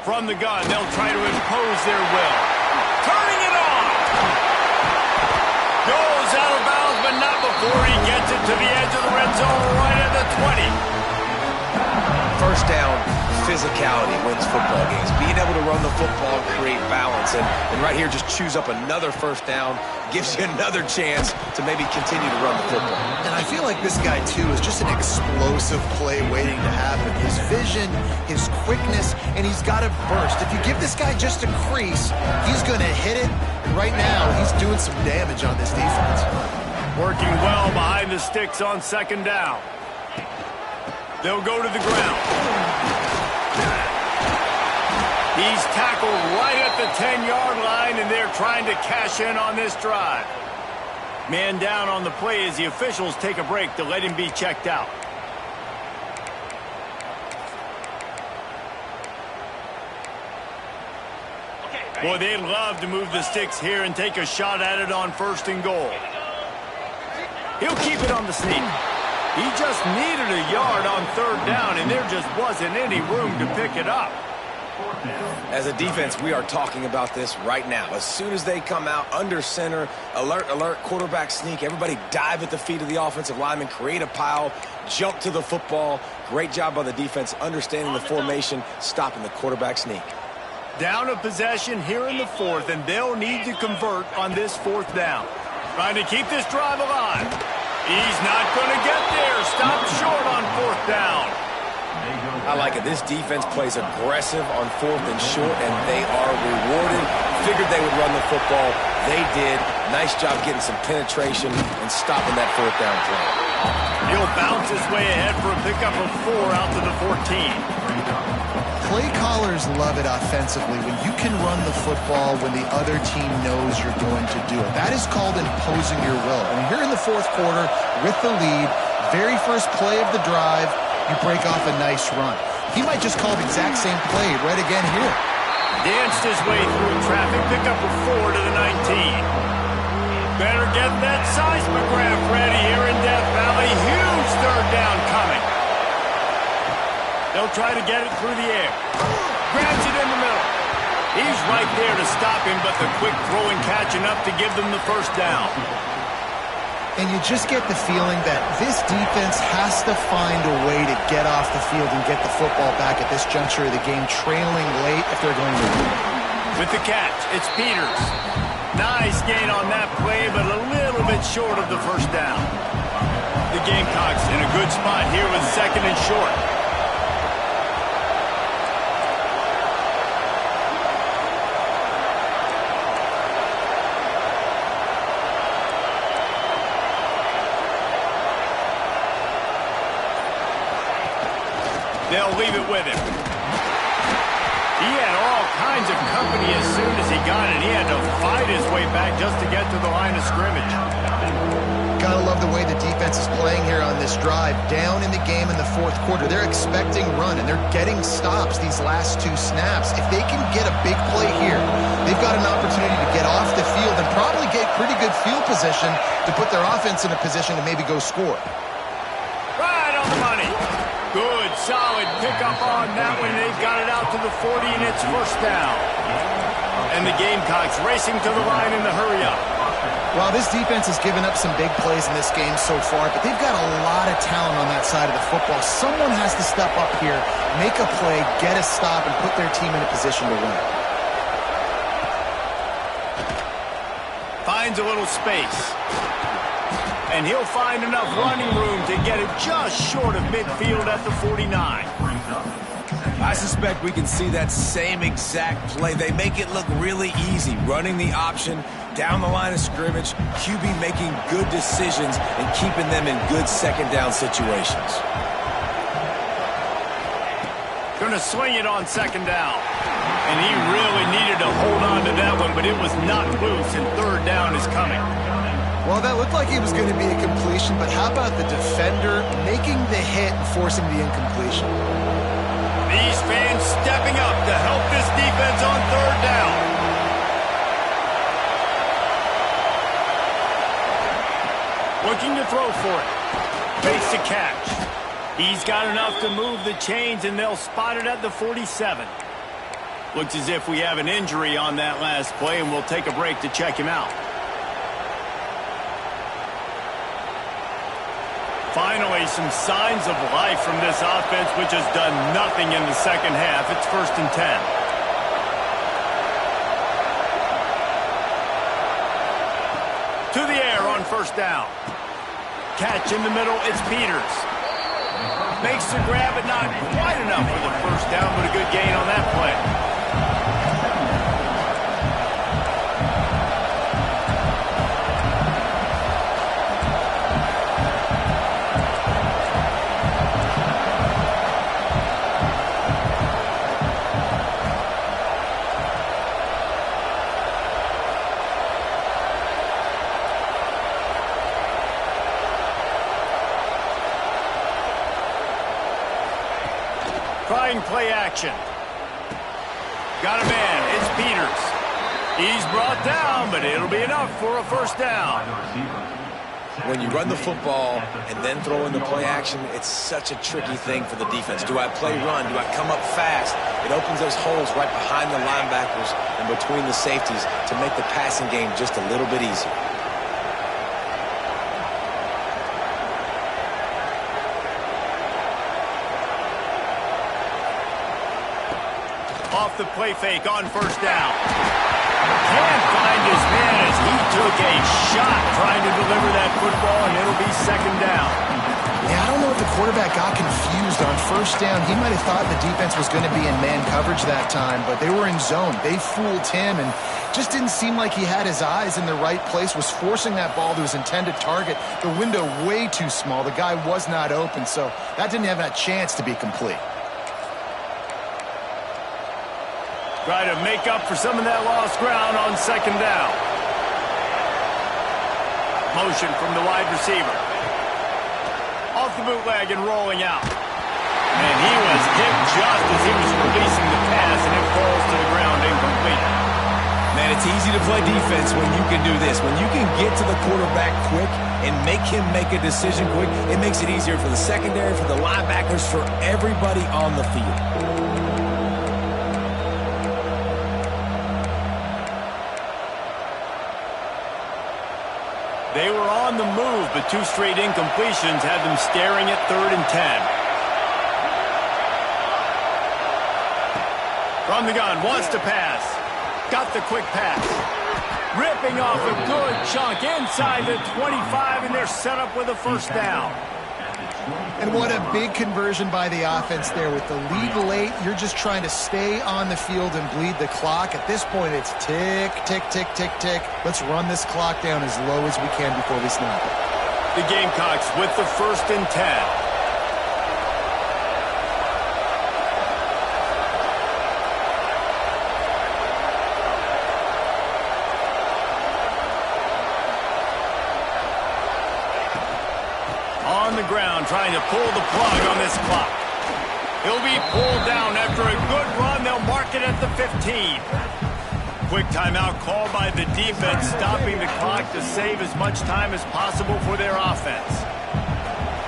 From the gun, they'll try to impose their will. Turning it on! Goes out of bounds, but not before he gets it to the edge of the red zone right at the 20. First down, physicality wins football games. Being able to run the football, create balance, and right here just choose up another first down, gives you another chance to maybe continue to run the football. And I feel like this guy, too, is just an explosive play waiting to happen. His vision, his quickness, and he's got a burst. If you give this guy just a crease, he's going to hit it. And right now, he's doing some damage on this defense. Working well behind the sticks on second down. They'll go to the ground. He's tackled right at the 10-yard line, and they're trying to cash in on this drive. Man down on the play as the officials take a break to let him be checked out. Boy, they'd love to move the sticks here and take a shot at it on first and goal. He'll keep it on the sneak. He just needed a yard on third down, and there just wasn't any room to pick it up. As a defense, we are talking about this right now. As soon as they come out under center, alert, alert, quarterback sneak, everybody dive at the feet of the offensive lineman, create a pile, jump to the football. Great job by the defense, understanding the formation, stopping the quarterback sneak. Down a possession here in the fourth, and they'll need to convert on this fourth down. Trying to keep this drive alive. He's not going to get there. Stopped short on fourth down. I like it. This defense plays aggressive on fourth and short, and they are rewarded. Figured they would run the football. They did. Nice job getting some penetration and stopping that fourth down play. He'll bounce his way ahead for a pickup of 4 out to the 14. Play callers love it offensively when you can run the football when the other team knows you're going to do it. That is called imposing your will. And here in the fourth quarter with the lead, very first play of the drive, you break off a nice run. He might just call the exact same play right again here. Danced his way through traffic, pickup of 4 to the 19. Better get that seismograph ready here in Death Valley. Huge third down coming. They'll try to get it through the air. Grabs it in the middle. He's right there to stop him, but the quick throw and catch enough to give them the first down. And you just get the feeling that this defense has to find a way to get off the field and get the football back at this juncture of the game, trailing late if they're going to win. With the catch, it's Peters. Nice gain on that play, but a little bit short of the first down. The Gamecocks in a good spot here with second and short. They'll leave it with him. He had all kinds of company as soon as he got it. He had to fight his way back just to get to the line of scrimmage. Gotta love the way the defense is playing here on this drive. Down in the game in the fourth quarter. They're expecting run, and they're getting stops these last 2 snaps. If they can get a big play here, they've got an opportunity to get off the field and probably get pretty good field position to put their offense in a position to maybe go score. Right on the money. Good, solid pickup on that one. They've got it out to the 40, and it's first down. And the Gamecocks racing to the line in the hurry-up. Well, this defense has given up some big plays in this game so far, but they've got a lot of talent on that side of the football. Someone has to step up here, make a play, get a stop, and put their team in a position to win. Finds a little space. And he'll find enough running room to get it just short of midfield at the 49. I suspect we can see that same exact play. They make it look really easy, running the option down the line of scrimmage, QB making good decisions and keeping them in good second down situations. Going to swing it on second down. And he really needed to hold on to that one, but it was not loose, and third down is coming. Well, that looked like it was going to be a completion, but how about the defender making the hit and forcing the incompletion? These fans stepping up to help this defense on third down. Looking to throw for it. Fakes the catch. He's got enough to move the chains, and they'll spot it at the 47. Looks as if we have an injury on that last play, and we'll take a break to check him out. Finally, some signs of life from this offense, which has done nothing in the second half. It's 1st and 10. To the air on first down. Catch in the middle, it's Peters. Makes the grab, but not quite enough for the first down, but a good gain on that play. Trying play action. Got a man. It's Peters. He's brought down, but it'll be enough for a first down. When you run the football and then throw in the play action, it's such a tricky thing for the defense. Do I play run? Do I come up fast? It opens those holes right behind the linebackers and between the safeties to make the passing game just a little bit easier. Off the play fake on first down. Can't find his man as he took a shot trying to deliver that football, and it'll be second down. Yeah, I don't know if the quarterback got confused on first down. He might have thought the defense was going to be in man coverage that time, but they were in zone. They fooled him and just didn't seem like he had his eyes in the right place, was forcing that ball to his intended target. The window way too small. The guy was not open, so that didn't have that chance to be complete. Try to make up for some of that lost ground on second down. Motion from the wide receiver. Off the bootleg and rolling out. And he was hit just as he was releasing the pass, and it falls to the ground incomplete. Man, it's easy to play defense when you can do this. When you can get to the quarterback quick and make him make a decision quick, it makes it easier for the secondary, for the linebackers, for everybody on the field. They were on the move, but two straight incompletions had them staring at 3rd and 10. From the gun, wants to pass. Got the quick pass. Ripping off a good chunk inside the 25, and they're set up with a first down. And what a big conversion by the offense there. With the lead late, you're just trying to stay on the field and bleed the clock. At this point, it's tick, tick, tick, tick, tick. Let's run this clock down as low as we can before we snap it. The Gamecocks with the 1st and 10. On the ground, trying to pull the plug on this clock. He'll be pulled down after a good run. They'll mark it at the 15. Quick timeout called by the defense, stopping the clock to save as much time as possible for their offense.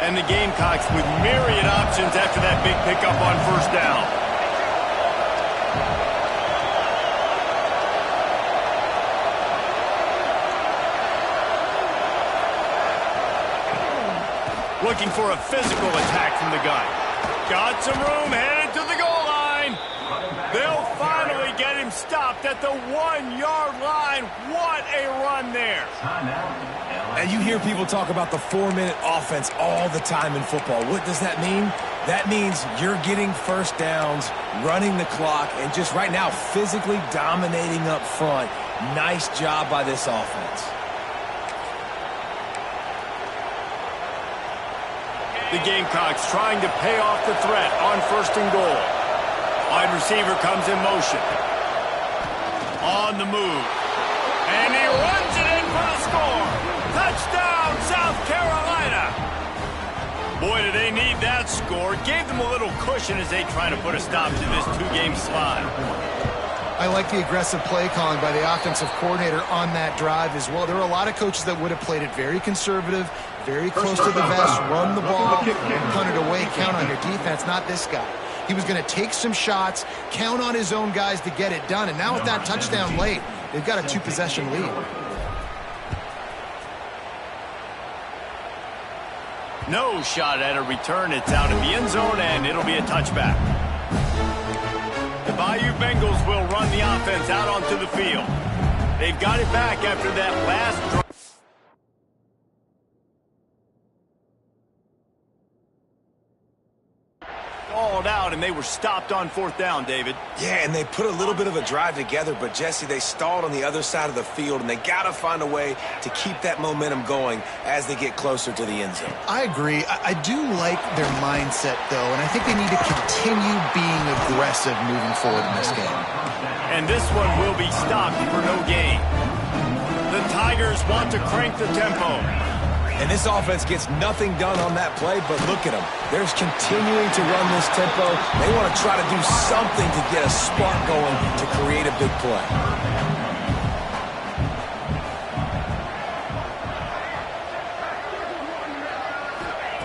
And the Gamecocks with myriad options after that big pickup on first down. Looking for a physical attack from the gun. Got some room, headed to the goal line. They'll finally get him stopped at the 1-yard line. What a run there. And you hear people talk about the 4-minute offense all the time in football. What does that mean? That means you're getting first downs, running the clock, and just right now physically dominating up front. Nice job by this offense. The Gamecocks trying to pay off the threat on 1st and goal. Wide receiver comes in motion. On the move. And he runs it in for the score. Touchdown, South Carolina. Boy, do they need that score. Gave them a little cushion as they try to put a stop to this 2-game slide. I like the aggressive play calling by the offensive coordinator on that drive as well. There were a lot of coaches that would have played it very conservative, very close to the vest, run the ball, and punt it away, count on your defense, not this guy. He was going to take some shots, count on his own guys to get it done, and now with that touchdown late, they've got a 2-possession lead. No shot at a return. It's out of the end zone, and it'll be a touchback. The Bayou Bengals will run the offense out onto the field. They've got it back after that last drive. Called out, and they were stopped on 4th down, David. Yeah, and they put a little bit of a drive together, but, Jesse, they stalled on the other side of the field, and they got to find a way to keep that momentum going as they get closer to the end zone. I agree. I do like their mindset, though, and I think they need to continue being aggressive moving forward in this game. And this one will be stopped for no gain. The Tigers want to crank the tempo. And this offense gets nothing done on that play, but look at them. They're continuing to run this tempo. They want to try to do something to get a spark going to create a big play.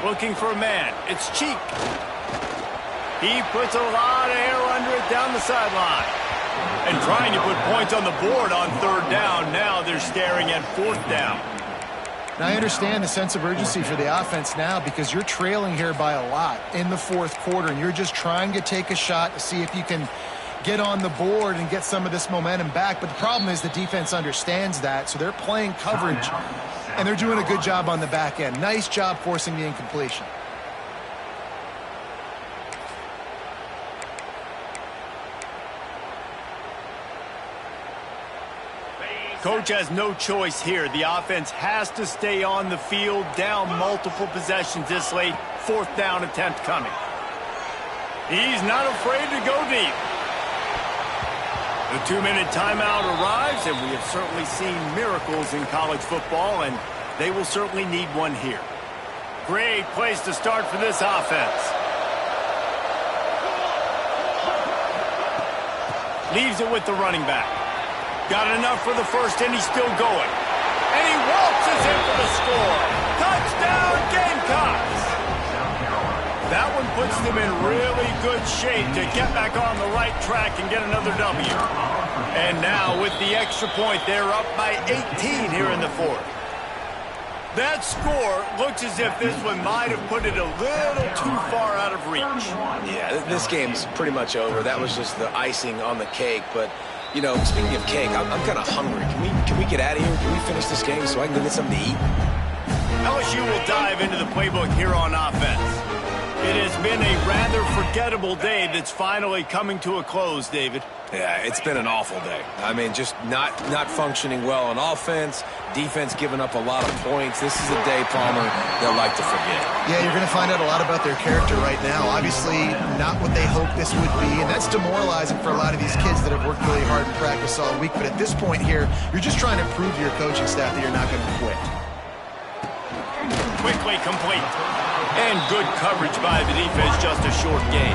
Looking for a man. It's Cheek. He puts a lot of air under it down the sideline. And trying to put points on the board on 3rd down. Now they're staring at 4th down. Now, I understand the sense of urgency for the offense now because you're trailing here by a lot in the 4th quarter, and you're just trying to take a shot to see if you can get on the board and get some of this momentum back. But the problem is the defense understands that, so they're playing coverage, and they're doing a good job on the back end. Nice job forcing the incompletion. Coach has no choice here. The offense has to stay on the field, down multiple possessions this late. 4th down attempt coming. He's not afraid to go deep. The 2-minute timeout arrives, and we have certainly seen miracles in college football, and they will certainly need one here. Great place to start for this offense. Leaves it with the running back. Got enough for the first, and he's still going. And he waltzes in for the score. Touchdown, Gamecocks! That one puts them in really good shape to get back on the right track and get another W. And now, with the extra point, they're up by 18 here in the 4th. That score looks as if this one might have put it a little too far out of reach. Yeah, this game's pretty much over. That was just the icing on the cake, but... You know, speaking of cake, I'm kind of hungry. Can we get out of here? Can we finish this game so I can go get something to eat? LSU will dive into the playbook here on offense. It has been a rather forgettable day that's finally coming to a close, David. Yeah, it's been an awful day. I mean, just not functioning well on offense, defense giving up a lot of points. This is a day, Palmer, they'll like to forget. Yeah, you're going to find out a lot about their character right now. Obviously, not what they hoped this would be, and that's demoralizing for a lot of these kids that have worked really hard in practice all week. But at this point here, you're just trying to prove to your coaching staff that you're not going to quit. Quickly complete. And good coverage by the defense, just a short gain.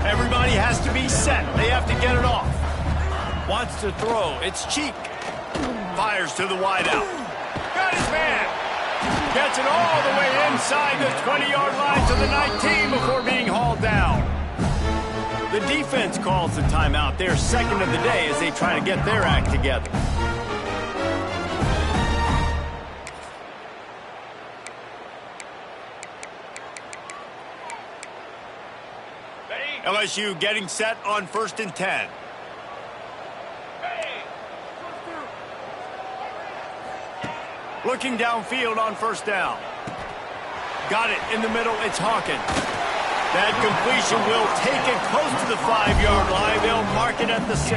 Everybody has to be set. They have to get it off. Wants to throw. It's Cheek. Fires to the wideout. Got his man. Gets it all the way inside the 20-yard line to the 19 before being hauled down. The defense calls the timeout. Their second of the day as they try to get their act together. LSU getting set on 1st and 10. Looking downfield on 1st down. Got it in the middle. It's Hawkins. That completion will take it close to the 5-yard line. They'll mark it at the 6.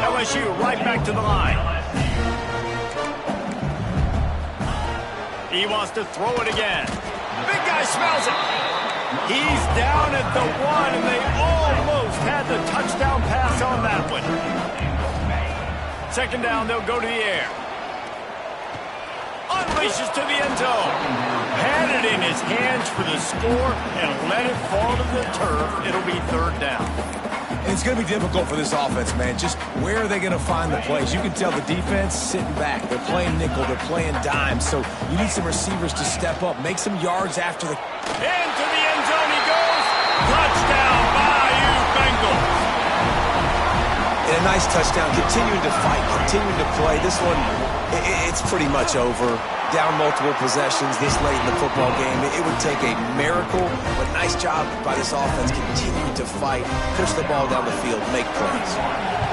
LSU right back to the line. He wants to throw it again. Big guy smells it. He's down at the 1, and they almost had the touchdown pass on that one. Second down, they'll go to the air. Unleashes to the end zone. Had it in his hands for the score and let it fall to the turf. It'll be third down. And it's going to be difficult for this offense, man. Just where are they going to find the plays? You can tell the defense sitting back. They're playing nickel. They're playing dime. So you need some receivers to step up, make some yards after the... Into the end zone he goes. Touchdown, Bayou Bengals. And a nice touchdown. Continuing to fight, continuing to play. This one, it's pretty much over. Down multiple possessions this late in the football game. It would take a miracle, but nice job by this offense continuing to fight, push the ball down the field, make plays.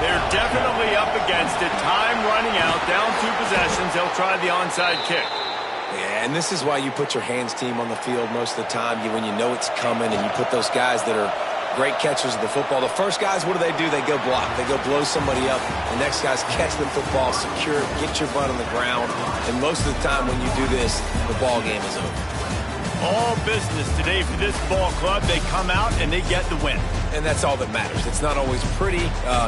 They're definitely up against it. Time running out, down 2 possessions. They'll try the onside kick. Yeah, and this is why you put your hands team on the field most of the time. When you know it's coming and you put those guys that are great catchers of the football. The first guys, what do? They go block. They go blow somebody up. The next guys catch the football, secure it, get your butt on the ground. And most of the time when you do this, the ball game is over. All business today for this ball club. They come out and they get the win. And that's all that matters. It's not always pretty.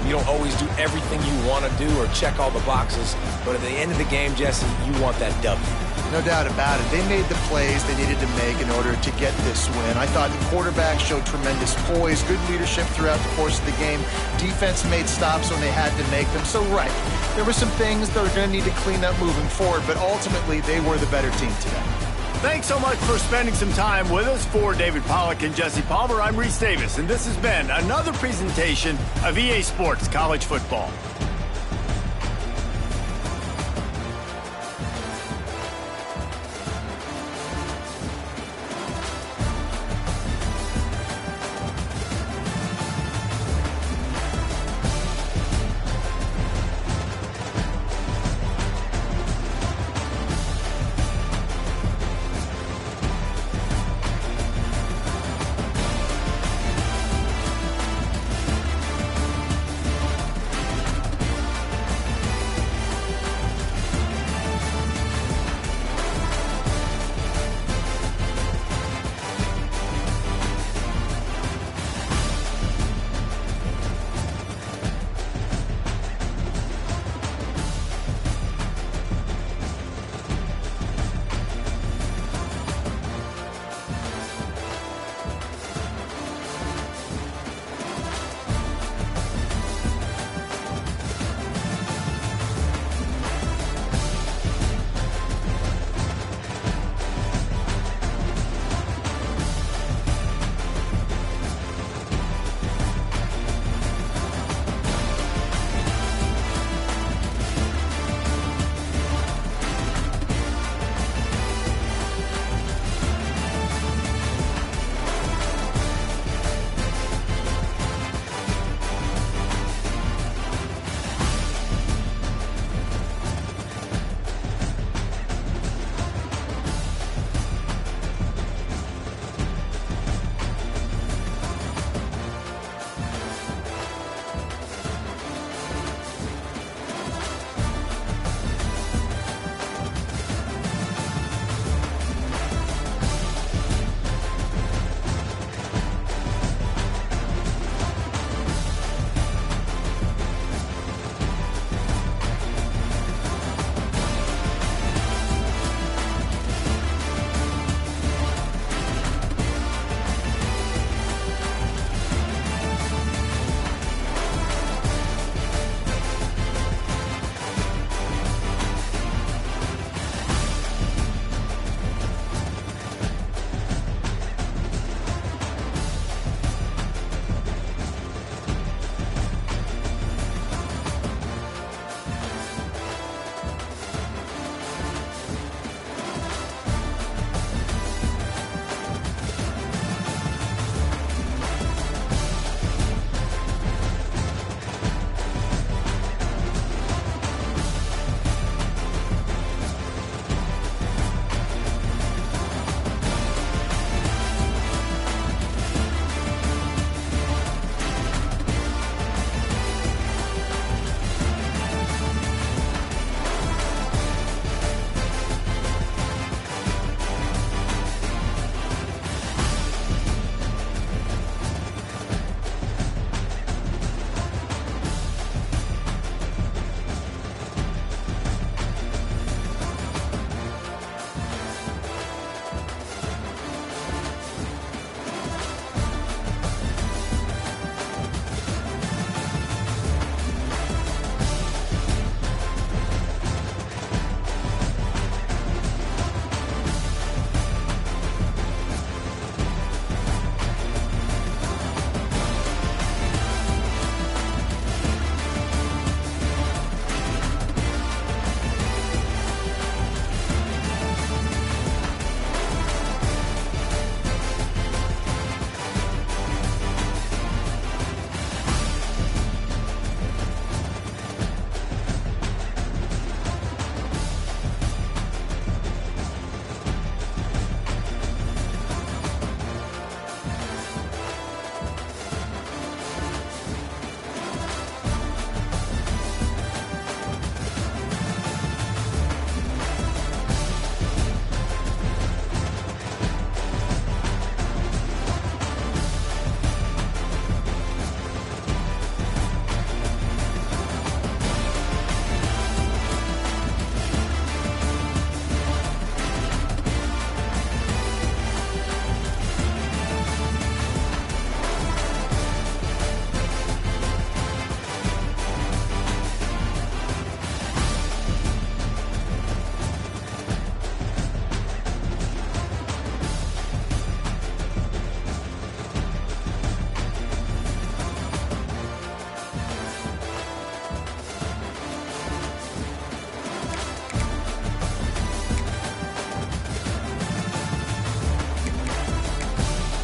You don't always do everything you want to do or check all the boxes. But at the end of the game, Jesse, you want that W. No doubt about it. They made the plays they needed to make in order to get this win. I thought the quarterback showed tremendous poise, good leadership throughout the course of the game. Defense made stops when they had to make them. So, right, there were some things they're going to need to clean up moving forward, but ultimately they were the better team today. Thanks so much for spending some time with us. For David Pollack and Jesse Palmer, I'm Reese Davis, and this has been another presentation of EA Sports College Football.